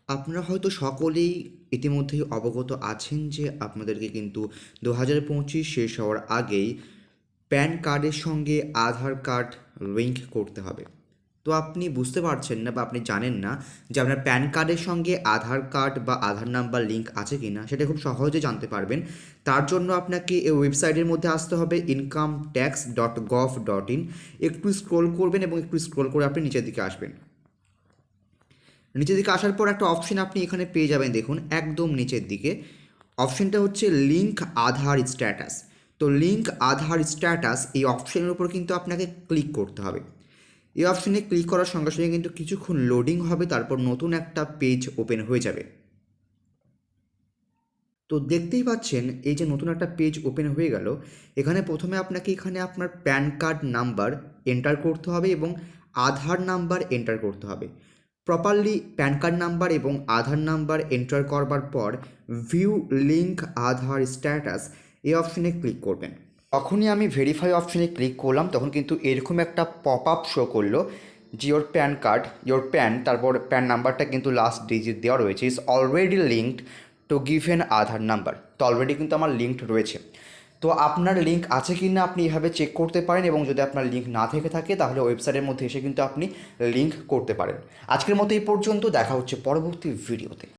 আপনারা হয়তো সকলেই ইতিমধ্যেই অবগত আছেন যে আপনাদেরকে কিন্তু 2025 শেষ হওয়ার আগেই প্যান কার্ডের সঙ্গে আধার কার্ড লিঙ্ক করতে হবে। তো আপনি বুঝতে পারছেন না বা আপনি জানেন না যে আপনার প্যান কার্ডের সঙ্গে আধার কার্ড বা আধার নাম্বার লিঙ্ক আছে কি না, সেটা খুব সহজে জানতে পারবেন। তার জন্য আপনাকে এই ওয়েবসাইটের মধ্যে আসতে হবে incometax.gov.in। একটু স্ক্রোল করবেন এবং একটু স্ক্রোল করে আপনি নিচের দিকে আসবেন। নিচের দিকে আসার পর একটা অপশন আপনি এখানে পেয়ে যাবেন, দেখুন একদম নিচের দিকে অপশনটা হচ্ছে লিঙ্ক আধার স্ট্যাটাস। তো লিঙ্ক আধার স্ট্যাটাস এই অপশনের উপর কিন্তু আপনাকে ক্লিক করতে হবে। এই অপশনে ক্লিক করার সঙ্গে সঙ্গে কিন্তু কিছুক্ষণ লোডিং হবে, তারপর নতুন একটা পেজ ওপেন হয়ে যাবে। তো দেখতেই পাচ্ছেন এই যে নতুন একটা পেজ ওপেন হয়ে গেল। এখানে প্রথমে আপনাকে এখানে আপনার প্যান কার্ড নাম্বার এন্টার করতে হবে এবং আধার নাম্বার এন্টার করতে হবে। প্রপারলি প্যান কার্ড নাম্বার এবং আধার নাম্বার এন্টার করবার পর ভিউ লিঙ্ক আধার স্ট্যাটাস এই অপশনে ক্লিক করবেন। তখনই আমি ভেরিফাই অপশনে ক্লিক করলাম, তখন কিন্তু এরকম একটা পপ আপ শো করলো যে your pan card, your pan, তারপর প্যান নাম্বারটা কিন্তু লাস্ট ডিজিট দেওয়া রয়েছে, is already linked to given Aadhaar number. তো অলরেডি কিন্তু আমার লিঙ্কড রয়েছে। তো আপনার লিঙ্ক আছে কি না আপনি এভাবে চেক করতে পারেন, এবং যদি আপনার লিঙ্ক না থেকে থাকে তাহলে ওয়েবসাইটের মধ্যে এসে কিন্তু আপনি লিঙ্ক করতে পারেন। আজকের মতো এই পর্যন্ত, দেখা হচ্ছে পরবর্তী ভিডিওতে।